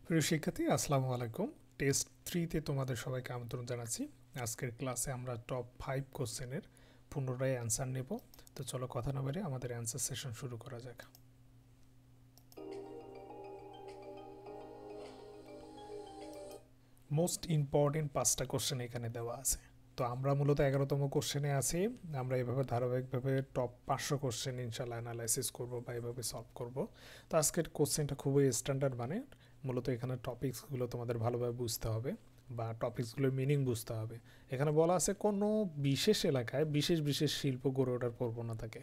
প্রিয় শিক্ষার্থী আসসালামু আলাইকুম। টেস্ট 3 তে তোমাদের সবাইকে আমন্ত্রণ জানাচ্ছি। আজকের ক্লাসে আমরা টপ 5 কোশ্চেনের পুনরায় অ্যান্সার নেব। তো চলো কথা না বাড়িয়ে আমাদের অ্যান্সার সেশন শুরু করা যাক। মোস্ট ইম্পর্টেন্ট 5টা কোশ্চেন এখানে দেওয়া আছে। তো আমরা মূলত 11তম কোশ্চেনে আছি। আমরা এভাবে ধারাবাহিকভাবে টপ 500 কোশ্চেন ইনশাআল্লাহ অ্যানালাইসিস করব বা এভাবে সলভ করব। তো আজকের কোশ্চেনটা খুবই স্ট্যান্ডার্ড, মানে মূলত এখানে টপিকসগুলো তোমাদের ভালোভাবে বুঝতে হবে বা টপিকসগুলোর মিনিং বুঝতে হবে। এখানে বলা আছে কোনো বিশেষ এলাকায় বিশেষ বিশেষ শিল্প গড়ে ওঠার প্রবণতাকে,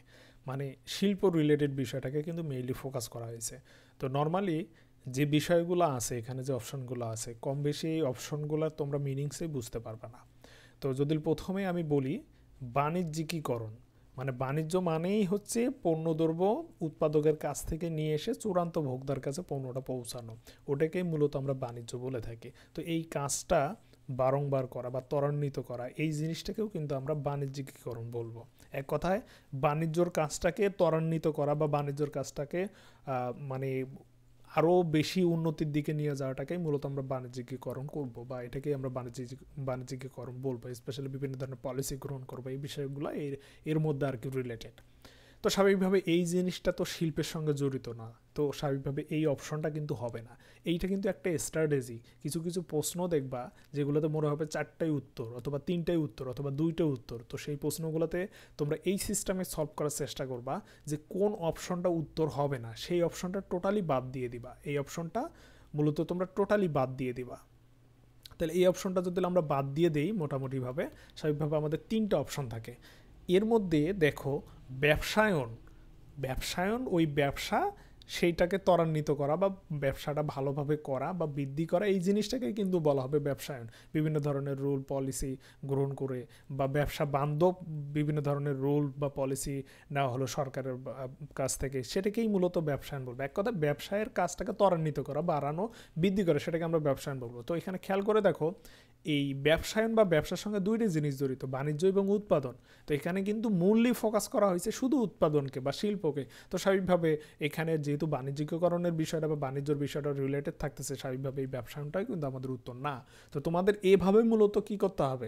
মানে শিল্প রিলেটেড বিষয়টাকে কিন্তু মেইনলি ফোকাস করা হয়েছে। তো নর্মালি যে বিষয়গুলো আছে এখানে, যে অপশনগুলো আছে, কম বেশি এই অপশনগুলো তোমরা মিনিংসে বুঝতে পারবে না। তো যদি প্রথমে আমি বলি বাণিজ্যিকীকরণ, মানে বাণিজ্য মানেই হচ্ছে পণ্যদ্রব্য উৎপাদকের কাছ থেকে নিয়ে এসে চূড়ান্ত ভোক্তার কাছে পণ্যটা পৌঁছানো, ওটাকেই মূলত আমরা বাণিজ্য বলে থাকি। তো এই কাজটা বারংবার করা বা ত্বরান্বিত করা, এই জিনিসটাকেও কিন্তু আমরা বাণিজ্যিকীকরণ বলবো। এক কথায় বাণিজ্যর কাজটাকে ত্বরান্বিত করা বা বাণিজ্যর কাজটাকে মানে আরও বেশি উন্নতির দিকে নিয়ে যাওয়াটাকেই মূলত আমরা বাণিজ্যিকীকরণ করব বা এটাকেই আমরা বাণিজ্যিকীকরণ বলবো। স্পেশালি বিভিন্ন ধরনের পলিসি গ্রহণ করবো, এই বিষয়গুলো এর মধ্যে আর কি রিলেটেড। তো স্বাভাবিকভাবে এই জিনিসটা তো শিল্পের সঙ্গে জড়িত না, তো স্বাভাবিকভাবে এই অপশনটা কিন্তু হবে না। এইটা কিন্তু একটা স্ট্র্যাটেজি। কিছু কিছু প্রশ্ন দেখবা যেগুলোতে মনে হবে 4টাই উত্তর অথবা 3টাই উত্তর অথবা 2টা উত্তর। তো সেই প্রশ্নগুলোতে তোমরা এই সিস্টেমে সলভ করার চেষ্টা করবা যে কোন অপশনটা উত্তর হবে না, সেই অপশনটা টোটালি বাদ দিয়ে দিবা। এই অপশনটা মূলত তোমরা টোটালি বাদ দিয়ে দিবা। তাহলে এই অপশনটা যদি আমরা বাদ দিয়ে দেই, মোটামুটিভাবে স্বাভাবিকভাবে আমাদের 3টা অপশন থাকে। এর মধ্যে দেখো ব্যবসায়ন ওই ব্যবসা সেইটাকে ত্বরান্বিত করা বা ব্যবসাটা ভালোভাবে করা বা বৃদ্ধি করা, এই জিনিসটাকে কিন্তু বলা হবে ব্যবসায়ন। বিভিন্ন ধরনের রুল পলিসি গ্রহণ করে বা ব্যবসা বান্ধব বিভিন্ন ধরনের রুল বা পলিসি নেওয়া হলো সরকারের কাছ থেকে, সেটাকেই মূলত ব্যবসায়ন বলবো। এক কথা ব্যবসায়ের কাজটাকে ত্বরান্বিত করা, বাড়ানো, বৃদ্ধি করা, সেটাকে আমরা ব্যবসায়ন বলবো। তো এখানে খেয়াল করে দেখো, এই ব্যবসায়ন বা ব্যবসার সঙ্গে 2টি জিনিস জড়িত, বাণিজ্য এবং উৎপাদন। তো এখানে কিন্তু মূল্যে ফোকাস করা হয়েছে শুধু উৎপাদনকে বা শিল্পকে। তো স্বাভাবিকভাবে এখানে যেহেতু বাণিজ্যিকরণের বিষয়টা বা বাণিজ্যের বিষয়টা রিলেটেড থাকতেছে, স্বাভাবিকভাবে এই ব্যবসায়নটাই কিন্তু আমাদের উত্তর না। তো তোমাদের এভাবে মূলত কি করতে হবে,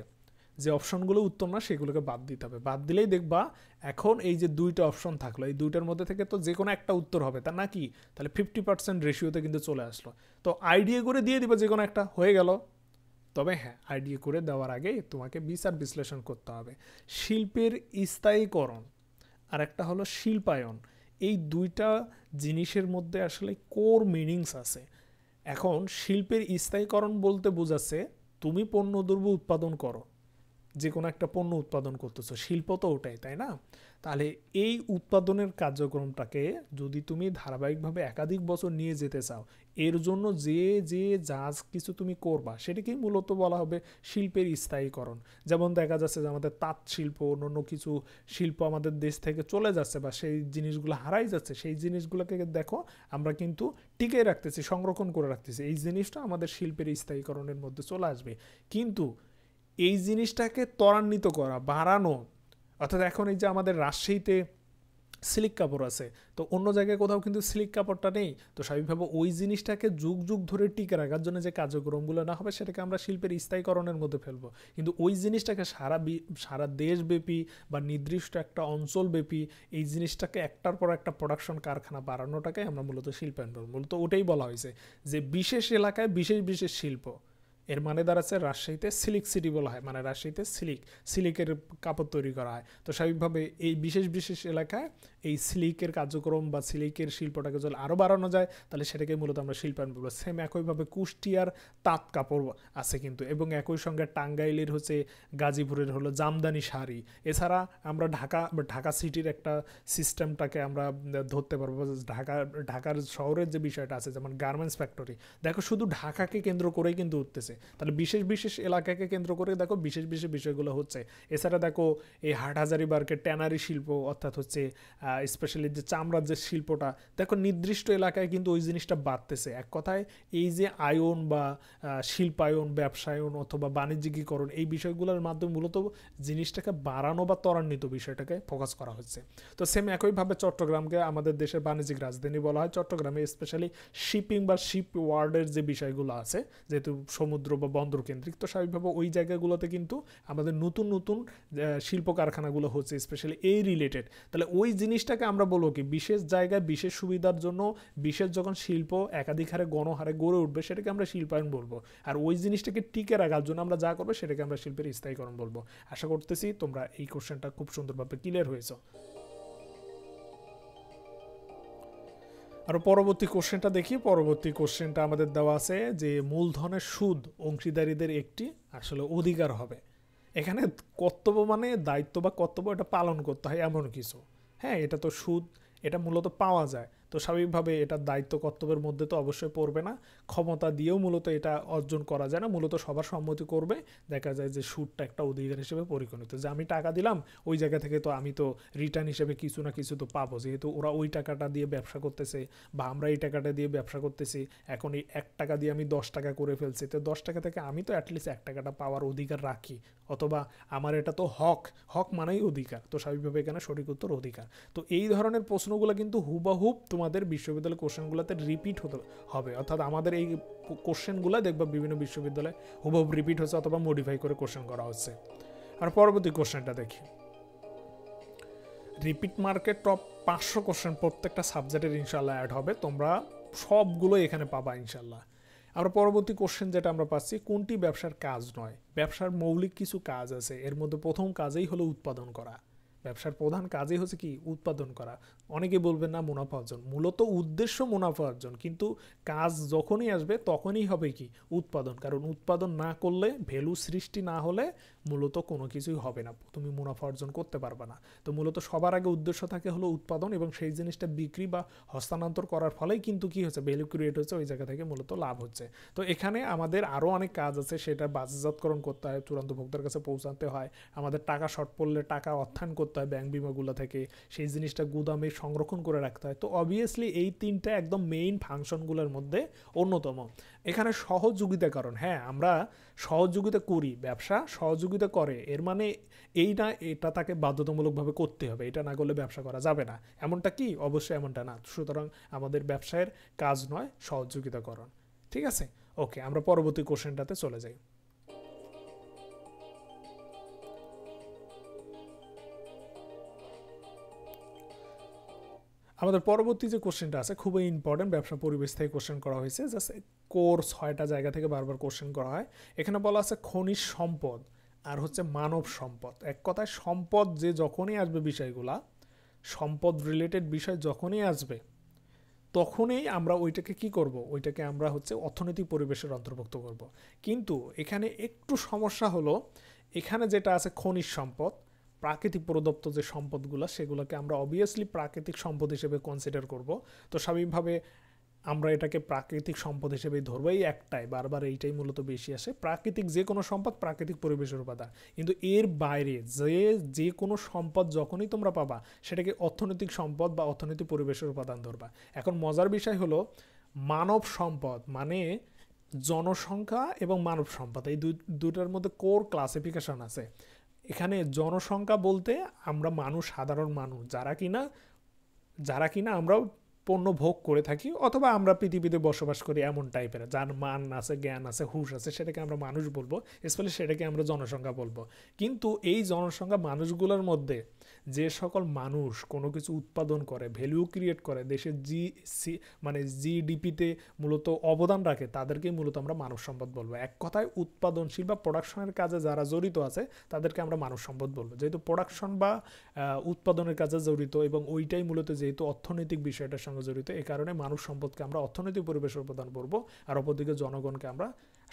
যে অপশনগুলো উত্তর না সেগুলোকে বাদ দিতে হবে। বাদ দিলেই দেখবা এখন এই যে 2টা অপশন থাকলো, এই 2টার মধ্যে থেকে তো যে কোনো একটা উত্তর হবে, তা নাকি? তাহলে 50% রেশিওতে কিন্তু চলে আসলো। তো আইডিয়া করে দিয়ে দিবা যে কোনো একটা, হয়ে গেল। তবে হ্যাঁ, আইডিয়া করে দেওয়ার আগে তোমাকে বিচার বিশ্লেষণ করতে হবে। শিল্পের স্থায়ীকরণ আর একটা হলো শিল্পায়ন, এই 2টা জিনিসের মধ্যে আসলে কোর মিনিংস আছে। এখন শিল্পের স্থায়ীকরণ বলতে বোঝাচ্ছে তুমি পণ্যদ্রব্য উৎপাদন করো, যে কোনো একটা পণ্য উৎপাদন করতেছো, শিল্প তো ওটাই, তাই না? তাহলে এই উৎপাদনের কার্যক্রমটাকে যদি তুমি ধারাবাহিকভাবে একাধিক বছর নিয়ে যেতে চাও, এর জন্য যে যে যা কিছু তুমি করবা সেটাকেই মূলত বলা হবে শিল্পের স্থায়ীকরণ। যেমন দেখা যাচ্ছে যে আমাদের তাঁত শিল্প, অন্য কিছু শিল্প আমাদের দেশ থেকে চলে যাচ্ছে বা সেই জিনিসগুলো হারাই যাচ্ছে, সেই জিনিসগুলোকে দেখো আমরা কিন্তু টিকে রাখতেছি, সংরক্ষণ করে রাখতেছি। এই জিনিসটা আমাদের শিল্পের স্থায়ীকরণের মধ্যে চলে আসবে। কিন্তু এই জিনিসটাকে ত্বরান্বিত করা, বাড়ানো, অর্থাৎ এখন এই যে আমাদের রাজশাহীতে সিল্ক কাপড় আছে, তো অন্য জায়গায় কোথাও কিন্তু সিল্ক কাপড়টা নেই। তো স্বাভাবিকভাবে ওই জিনিসটাকে যুগ যুগ ধরে টিকে রাখার জন্য যে কার্যক্রমগুলো না হবে, সেটাকে আমরা শিল্পের স্থায়ীকরণের মধ্যে ফেলবো। কিন্তু ওই জিনিসটাকে সারা দেশব্যাপী বা নির্দিষ্ট একটা অঞ্চলব্যাপী এই জিনিসটাকে একটার পর একটা প্রোডাকশন কারখানা বাড়ানোটাকে আমরা মূলত শিল্পায়ন বলবো। মূলত ওটাই বলা হয়েছে যে বিশেষ এলাকায় বিশেষ বিশেষ শিল্প। এর মানে দাঁড়াচ্ছে রাজশাহীতে সিল্ক সিটি বলা হয়, মানে রাজশাহীতে সিল্কের কাপড় তৈরি করা হয়। তো স্বাভাবিকভাবে এই বিশেষ বিশেষ এলাকায় এই সিল্কের কার্যক্রম বা সিল্কের শিল্পটাকে যদি আরও বাড়ানো যায়, তাহলে সেটাকে মূলত আমরা শিল্পায়ন বলবো। সেম একইভাবে কুষ্টিয়ার তাঁত কাপড় আছে কিন্তু, এবং একই সঙ্গে টাঙ্গাইলের হচ্ছে গাজীপুরের হলো জামদানি শাড়ি। এছাড়া আমরা ঢাকা সিটির একটা সিস্টেমটাকে আমরা ধরতে পারবো। ঢাকার শহরের যে বিষয়টা আছে, যেমন গার্মেন্টস ফ্যাক্টরি, দেখো শুধু ঢাকাকে কেন্দ্র করেই কিন্তু উঠতেছে। তাহলে বিশেষ বিশেষ এলাকাকে কেন্দ্র করে দেখো বিশেষ বিশেষ বিষয়গুলো হচ্ছে। এছাড়া দেখো এই হাটহাজারীবাগের ট্যানারি শিল্প অর্থাৎ হচ্ছে স্পেশালি যে চামড়ার যে শিল্পটা, দেখো নির্দিষ্ট এলাকায় কিন্তু ওই জিনিসটা বাড়তেছে। এক কথায় এই যে আয়ন বা শিল্পায়ন, ব্যবসায়ন অথবা বাণিজ্যিকীকরণ, এই বিষয়গুলোর মাধ্যমে মূলত জিনিসটাকে বাড়ানো বা ত্বরান্বিত বিষয়টাকে ফোকাস করা হচ্ছে। তো সেম একইভাবে চট্টগ্রামকে আমাদের দেশের বাণিজ্যিক রাজধানী বলা হয়। চট্টগ্রামে স্পেশালি শিপিং বা শিপ ওয়ার্ডের যে বিষয়গুলো আছে, যেহেতু সমুদ্র বা বন্দর কেন্দ্রিক, তো স্বাভাবিকভাবে ওই জায়গাগুলোতে কিন্তু আমাদের নতুন নতুন শিল্প কারখানাগুলো হচ্ছে স্পেশালি এই রিলেটেড। তাহলে ওই জিনিসটাকে আমরা বলবো কি, বিশেষ জায়গায় বিশেষ সুবিধার জন্য বিশেষ যখন শিল্প একাধিক হারে গণহারে গড়ে উঠবে সেটাকে আমরা শিল্পায়ন বলবো। আর ওই জিনিসটাকে টিকে রাখার জন্য আমরা যা করবো সেটাকে আমরা শিল্পের স্থায়ীকরণ বলবো। আশা করতেছি তোমরা এই কোশ্চেনটা খুব সুন্দরভাবে ক্লিয়ার হয়েছে। আর পরবর্তী কোশ্চেনটা দেখি। পরবর্তী কোশ্চেনটা আমাদের দেওয়া আছে যে মূলধনের সুদ অংশীদারীদের একটি আসলে অধিকার হবে। এখানে কর্তব্য মানে দায়িত্ব বা কর্তব্য এটা পালন করতে হয় এমন কিছু। হ্যাঁ, এটা তো সুদ, এটা মূলত পাওয়া যায়, তো স্বাভাবিকভাবে এটা দায়িত্ব কর্তব্যের মধ্যে তো অবশ্যই পড়বে না। ক্ষমতা দিয়েও মূলত এটা অর্জন করা যায় না, মূলত সবার সম্মতি করবে। দেখা যায় যে সুদটা একটা অধিকার হিসেবে পরিগণিত, যে আমি টাকা দিলাম ওই জায়গা থেকে তো আমি তো রিটার্ন হিসেবে কিছু না কিছু তো পাবো, যেহেতু ওরা ওই টাকাটা দিয়ে ব্যবসা করতেছে বা আমরা এই টাকাটা দিয়ে ব্যবসা করতেছি। এখন এই 1 টাকা দিয়ে আমি 10 টাকা করে ফেলছি, তো 10 টাকা থেকে আমি তো অ্যাটলিস্ট 1 টাকাটা পাওয়ার অধিকার রাখি, অথবা আমার এটা তো হক, হক মানেই অধিকার, তো স্বাভাবিকভাবে এখানে সঠিক উত্তর অধিকার। তো এই ধরনের প্রশ্নগুলো কিন্তু হুবাহুব তোমাদের বিশ্ববিদ্যালয় কোশ্চেনগুলোতে রিপিট হতে হবে, অর্থাৎ আমাদের এই কোশ্চেনগুলো দেখবা বিভিন্ন বিশ্ববিদ্যালয়ে হুবাহুব রিপিট হচ্ছে অথবা মডিফাই করে কোশ্চেন করা হচ্ছে। আর পরবর্তী কোশ্চেনটা দেখি। রিপিট মার্কেট টপ 500 কোশ্চেন প্রত্যেকটা সাবজেক্টের ইনশাল্লাহ অ্যাড হবে, তোমরা সবগুলো এখানে পাবা ইনশাল্লাহ। আমরা পরবর্তী কোশ্চেন যেটা আমরা পাচ্ছি, কোনটি ব্যবসার কাজ নয়? ব্যবসার মৌলিক কিছু কাজ আছে, এর মধ্যে প্রথম কাজেই হলো উৎপাদন করা। ব্যবসার প্রধান কাজই হচ্ছে কি, উৎপাদন করা। অনেকে বলবেন না মুনাফা অর্জন, মূলত উদ্দেশ্য মুনাফা অর্জন, কিন্তু কাজ যখনই আসবে তখনই হবে কি, উৎপাদন। কারণ উৎপাদন না করলে, ভ্যালু সৃষ্টি না হলে মূলত কোনো কিছুই হবে না, তুমি মুনাফা অর্জন করতে পারবে না। তো মূলত সবার আগে উদ্দেশ্য থাকে হলো উৎপাদন, এবং সেই জিনিসটা বিক্রি বা হস্তান্তর করার ফলেই কিন্তু কি হচ্ছে, ভ্যালু ক্রিয়েট হচ্ছে, ওই জায়গা থেকে মূলত লাভ হচ্ছে। তো এখানে আমাদের আরও অনেক কাজ আছে, সেটা বাজারজাতকরণ করতে হয়, চূড়ান্ত ভোক্তার কাছে পৌঁছাতে হয়, আমাদের টাকা শর্ট পড়লে টাকা অর্থায়ন করতে হয় ব্যাংক বিমাগুলো থেকে, সেই জিনিসটা গুদামে সংরক্ষণ করে রাখতে হয়। তো অবভিয়াসলি এই তিনটা একদম মেইন ফাংশনগুলোর মধ্যে অন্যতম। এখানে সহযোগিতাকরণ, হ্যাঁ আমরা সহযোগিতা করি, ব্যবসা সহযোগিতা করে, এর মানে এই না এটা তাকে বাধ্যতামূলকভাবে করতে হবে, এটা না করলে ব্যবসা করা যাবে না, এমনটা কি? অবশ্যই এমনটা না। সুতরাং আমাদের ব্যবসায়ের কাজ নয় সহযোগিতাকরণ। ঠিক আছে, ওকে, আমরা পরবর্তী কোশ্চেনটাতে চলে যাই। আমাদের পরবর্তী যে কোশ্চেনটা আছে খুবই ইম্পর্টেন্ট, ব্যবসা পরিবেশ থেকে কোশ্চেন করা হয়েছে, জাস্ট কোর 6টা জায়গা থেকে বারবার কোশ্চেন করা হয়। এখানে বলা আছে খনিজ সম্পদ আর হচ্ছে মানব সম্পদ। এক কথায় সম্পদ যে যখনই আসবে, বিষয়গুলা সম্পদ রিলেটেড বিষয় যখনই আসবে তখনই আমরা ওইটাকে কি করব, ওইটাকে আমরা হচ্ছে অর্থনৈতিক পরিবেশের অন্তর্ভুক্ত করব। কিন্তু এখানে একটু সমস্যা হলো, এখানে যেটা আছে খনিজ সম্পদ, প্রাকৃতিক প্রদত্ত যে সম্পদগুলো, সেগুলোকে আমরা অবভিয়াসলি প্রাকৃতিক সম্পদ হিসেবে কনসিডার করব। তো স্বাভাবিকভাবে আমরা এটাকে প্রাকৃতিক সম্পদ হিসেবেই ধরবো, এই একটাই, বারবার এইটাই মূলত বেশি আসে। প্রাকৃতিক যে কোনো সম্পদ প্রাকৃতিক পরিবেশের উপাদান, কিন্তু এর বাইরে যে কোনো সম্পদ যখনই তোমরা পাবা সেটাকে অর্থনৈতিক সম্পদ বা অর্থনৈতিক পরিবেশের উপাদান ধরবা। এখন মজার বিষয় হলো, মানব সম্পদ মানে জনসংখ্যা এবং মানব সম্পদ, এই দুটার মধ্যে কোর ক্লাসিফিকেশন আছে। এখানে জনসংখ্যা বলতে আমরা মানুষ, সাধারণ মানুষ, যারা কিনা আমরা পণ্য ভোগ করে থাকি, অথবা আমরা পৃথিবীতে বসবাস করি এমন টাইপের, যার মান আছে, জ্ঞান আছে, হুঁশ আছে, সেটাকে আমরা মানুষ বলবো, স্পেশালি সেটাকে আমরা জনসংখ্যা বলবো। কিন্তু এই জনসংখ্যা মানুষগুলোর মধ্যে যে সকল মানুষ কোনো কিছু উৎপাদন করে, ভ্যালু ক্রিয়েট করে, দেশের জিডিপিতে মূলত অবদান রাখে, তাদেরকেই মূলত আমরা মানব সম্পদ বলবো। এক কথায় উৎপাদনশীল বা প্রোডাকশনের কাজে যারা জড়িত আছে তাদেরকে আমরা মানব সম্পদ বলবো, যেহেতু প্রোডাকশন বা উৎপাদনের কাজে জড়িত, এবং ওইটাই মূলত যেহেতু অর্থনৈতিক বিষয়টার সঙ্গে জড়িত, এই কারণে মানব সম্পদকে আমরা অর্থনৈতিক পরিবেশের উপাদান বলবো, আর অপরদিকে জনগণকে আমরা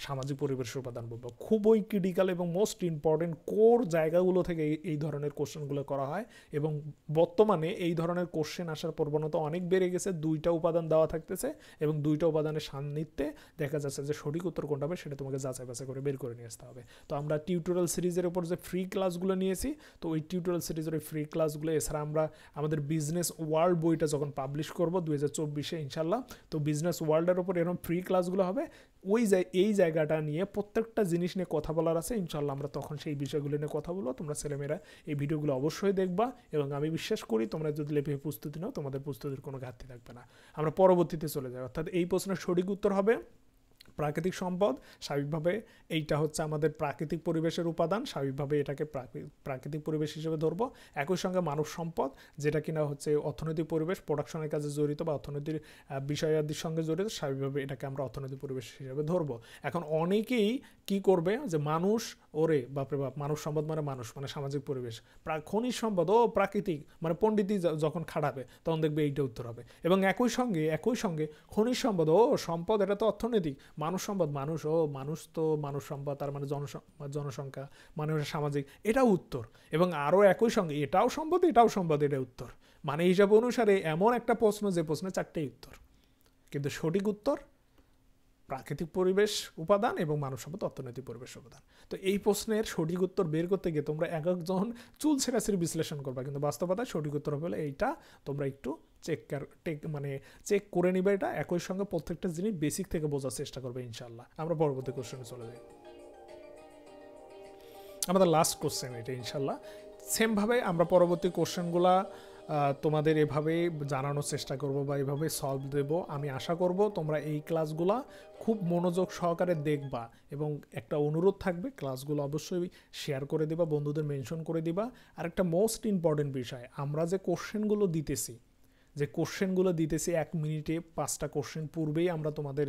সামাজিক পরিবেশের উপাদান বলবো। খুবই ক্রিটিক্যাল এবং মোস্ট ইম্পর্টেন্ট কোর জায়গাগুলো থেকে এই ধরনের কোশ্চেনগুলো করা হয় এবং বর্তমানে এই ধরনের কোশ্চেন আসার প্রবণতা অনেক বেড়ে গেছে। 2টা উপাদান দেওয়া থাকতেছে এবং 2টা উপাদানের সান্নিধ্যে দেখা যাচ্ছে যে সঠিক উত্তর কোনটা হবে সেটা তোমাকে যাচাই বাছাই করে বের করে নিয়ে আসতে হবে। তো আমরা টিউটোরিয়াল সিরিজের উপর যে ফ্রি ক্লাসগুলো নিয়েছি, তো ওই টিউটোরিয়াল সিরিজের ওই ফ্রি ক্লাসগুলো এছাড়া আমরা আমাদের বিজনেস ওয়ার্ল্ড বইটা যখন পাবলিশ করব 2024-এ ইনশাল্লাহ, তো বিজনেস ওয়ার্ল্ডের উপর এরকম ফ্রি ক্লাসগুলো হবে। এই জায়গাটা নিয়ে প্রত্যেকটা জিনিস নিয়ে কথা বলার আছে ইনশাল্লাহ, আমরা তখন সেই বিষয়গুলো নিয়ে কথা বলবো। তোমরা ছেলেমেয়েরা এই ভিডিওগুলো অবশ্যই দেখবা এবং আমি বিশ্বাস করি তোমরা যদি লেপে প্রস্তুতি নাও তোমাদের প্রস্তুতির কোনো ঘাটতি থাকবে না। আমরা পরবর্তীতে চলে যাই, অর্থাৎ এই প্রশ্নের সঠিক উত্তর হবে প্রাকৃতিক সম্পদ। স্বাভাবিকভাবে এইটা হচ্ছে আমাদের প্রাকৃতিক পরিবেশের উপাদান, স্বাভাবিকভাবে এটাকে প্রাকৃতিক পরিবেশ হিসেবে ধরবো। একই সঙ্গে মানব সম্পদ, যেটা কিনা হচ্ছে অর্থনৈতিক পরিবেশ, প্রোডাকশনের কাজে জড়িত বা অর্থনীতির বিষয়াদির সঙ্গে জড়িত, স্বাভাবিকভাবে এটাকে আমরা অর্থনৈতিক পরিবেশ হিসেবে ধরবো। এখন অনেকেই কি করবে যে মানুষ ওরে বাপরে বাপ, মানব সম্পদ মানে মানুষ মানে সামাজিক পরিবেশ, খনিজ সম্পদ ও প্রাকৃতিক মানে পণ্ডিতই যখন খাটাবে তখন দেখবে এইটা উত্তর হবে। এবং একই সঙ্গে খনিজ সম্পদ ও সম্পদ এটা তো অর্থনৈতিক, মানুষ সম্পদ মানুষ ও মানুষ তো মানুষ সম্পদ তার মানে জনসংখ্যা মানে সামাজিক, এটাও উত্তর। এবং আরও একই সঙ্গে এটাও সম্পদ এটা উত্তর। মানে হিসাব অনুসারে এমন একটা প্রশ্ন যে প্রশ্নে 4টেই উত্তর, কিন্তু সঠিক উত্তর প্রাকৃতিক পরিবেশ উপাদান এবং মানব সম্পদ অর্থনৈতিক পরিবেশ উপাদান। তো এই প্রশ্নের সঠিক উত্তর বের করতে গিয়ে তোমরা একজন চুল ছেঁড়াছেড়ি বিশ্লেষণ করবা, কিন্তু বাস্তবতায় সঠিক উত্তর হবে এইটা। তোমরা একটু চেক করে নিবে এটা। একই সঙ্গে প্রত্যেকটা জিনিস বেসিক থেকে বোঝার চেষ্টা করবে ইনশাল্লাহ। আমরা পরবর্তী কোশ্চেনে চলে যাই। আমাদের লাস্ট কোশ্চেন এটা ইনশাল্লাহ। সেমভাবে আমরা পরবর্তী কোশ্চেনগুলা তোমাদের এভাবে জানানোর চেষ্টা করব বা এভাবে সলভ দেব। আমি আশা করব তোমরা এই ক্লাসগুলা খুব মনোযোগ সহকারে দেখবা এবং একটা অনুরোধ থাকবে ক্লাসগুলো অবশ্যই শেয়ার করে দিবা, বন্ধুদের মেনশন করে দিবা। আর একটা মোস্ট ইম্পর্টেন্ট বিষয়, আমরা যে কোশ্চেনগুলো দিতেছি 1 মিনিটে 5টা কোশ্চেন পূর্বেই আমরা তোমাদের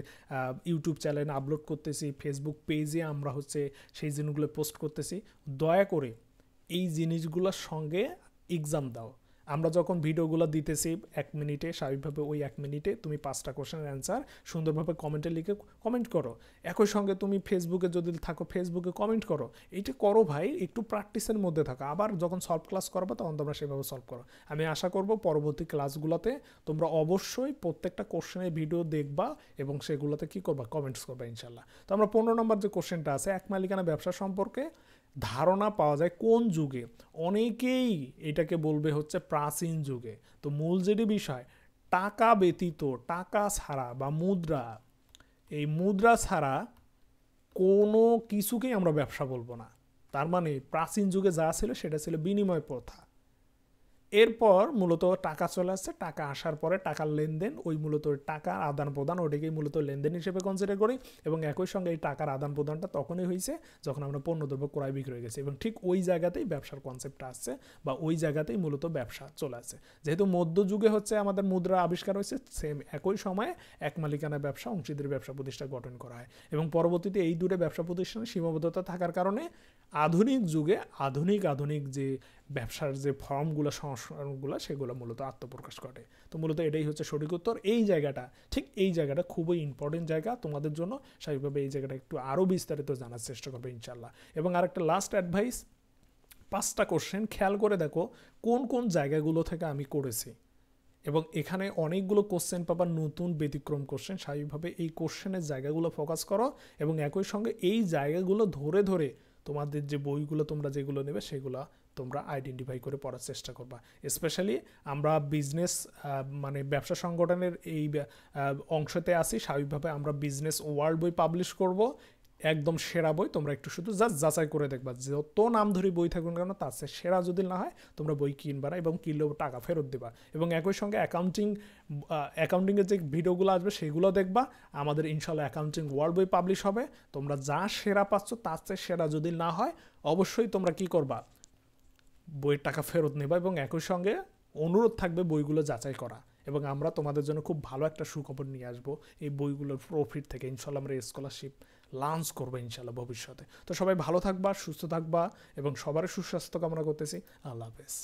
ইউটিউব চ্যানেলে আপলোড করতেছি, ফেসবুক পেজে আমরা হচ্ছে সেই জিনিসগুলো পোস্ট করতেছি। দয়া করে এই জিনিসগুলোর সঙ্গে এক্সাম দাও। আমরা যখন ভিডিওগুলো দিতেছি 1 মিনিটে, স্বাভাবিকভাবে ওই 1 মিনিটে তুমি 5টা কোশ্চেনের অ্যান্সার সুন্দরভাবে কমেন্টে লিখে কমেন্ট করো। একই সঙ্গে তুমি ফেসবুকে যদি থাকো ফেসবুকে কমেন্ট করো। এইটা করো ভাই, একটু প্র্যাকটিসের মধ্যে থাকো। আবার যখন সলভ ক্লাস করবো তখন তোমরা সেভাবে সলভ করো। আমি আশা করব পরবর্তী ক্লাসগুলোতে তোমরা অবশ্যই প্রত্যেকটা কোশ্চেনের ভিডিও দেখবা এবং সেগুলোতে কি করবা, কমেন্টস করবা ইনশাল্লাহ। তো আমরা 15 নম্বর যে কোশ্চেনটা আছে, এক মালিকানা ব্যবসা সম্পর্কে ধারণা পাওয়া যায় কোন যুগে? অনেকেই এটাকে বলবে হচ্ছে প্রাচীন যুগে। তো মূল যেটি বিষয়, টাকা ব্যতীত, টাকা ছাড়া বা মুদ্রা, এই মুদ্রা ছাড়া কোনো কিছুকেই আমরা ব্যবসা বলবো না। তার মানে প্রাচীন যুগে যা ছিল সেটা ছিল বিনিময় প্রথা। এরপর মূলত টাকা চলে আসছে, টাকা আসার পরে টাকার লেনদেন, ওই মূলত টাকার আদান প্রদান, ওটাকেই মূলত লেনদেন হিসেবে কনসিডার করি। এবং একই সঙ্গে এই টাকার আদান প্রদানটা তখনই হয়েছে যখন আমরা পণ্যদ্রব্য ক্রয় বিক্রয় গেছি, এবং ঠিক ওই জায়গাতেই ব্যবসার কনসেপ্টটা আসছে বা ওই জায়গাতেই মূলত ব্যবসা চলে আসছে। যেহেতু মধ্যযুগে হচ্ছে আমাদের মুদ্রা আবিষ্কার হয়েছে, সেম একই সময়ে এক মালিকানা ব্যবসা, অংশীদারি ব্যবসা প্রতিষ্ঠান গঠন করা হয় এবং পরবর্তীতে এই দুটো ব্যবসা প্রতিষ্ঠানে সীমাবদ্ধতা থাকার কারণে আধুনিক যুগে আধুনিক যে ব্যবসার যে ফর্মগুলো, সংস্করণগুলো, সেগুলো মূলত আত্মপ্রকাশ ঘটে। তো মূলত এটাই হচ্ছে সঠিক উত্তর। এই জায়গাটা খুবই ইম্পর্টেন্ট জায়গা তোমাদের জন্য। স্বাভাবিকভাবে এই জায়গাটা একটু আরও বিস্তারিত জানার চেষ্টা করবে ইনশাল্লাহ। এবং আরেকটা লাস্ট অ্যাডভাইস, 5টা কোশ্চেন খেয়াল করে দেখো কোন কোন জায়গাগুলো থেকে আমি করেছি। এবং এখানে অনেকগুলো কোশ্চেন পাবার, নতুন ব্যতিক্রম কোশ্চেন। স্বাভাবিকভাবে এই কোশ্চেনের জায়গাগুলো ফোকাস করো এবং একই সঙ্গে এই জায়গাগুলো ধরে তোমাদের যে বইগুলো তোমরা যেগুলো নেবে সেগুলো তোমরা আইডেন্টিফাই করে পড়ার চেষ্টা করবা। স্পেশালি আমরা বিজনেস মানে ব্যবসা সংগঠনের এই অংশতে আসি, স্বাভাবিকভাবে আমরা বিজনেস ওয়ার্ল্ড বই পাবলিশ করব, একদম সেরা বই। তোমরা একটু শুধু জাস্ট যাচাই করে দেখবা, যত নামধরি বই থাকুন কেন তার চেয়ে সেরা যদি না হয় তোমরা বই কিনবা না এবং কিনলেও টাকা ফেরত দিবা। এবং একই সঙ্গে অ্যাকাউন্টিংয়ের যে ভিডিওগুলো আসবে সেগুলো দেখবা। আমাদের ইনশাল্লাহ অ্যাকাউন্টিং ওয়ার্ল্ড বই পাবলিশ হবে। তোমরা যা সেরা পাচ্ছ তার চেয়ে সেরা যদি না হয় অবশ্যই তোমরা কি করবা, বইয়ের টাকা ফেরত নেবা। এবং একই সঙ্গে অনুরোধ থাকবে বইগুলো যাচাই করা। এবং আমরা তোমাদের জন্য খুব ভালো একটা সুখবর নিয়ে আসবো এই বইগুলোর প্রফিট থেকে। ইনশাল্লাহ আমরা স্কলারশিপ লঞ্চ করবো ইনশাল্লাহ ভবিষ্যতে। তো সবাই ভালো থাকবা, সুস্থ থাকবা এবং সবার সুস্বাস্থ্য কামনা করতেছি। আল্লাহ হাফেজ।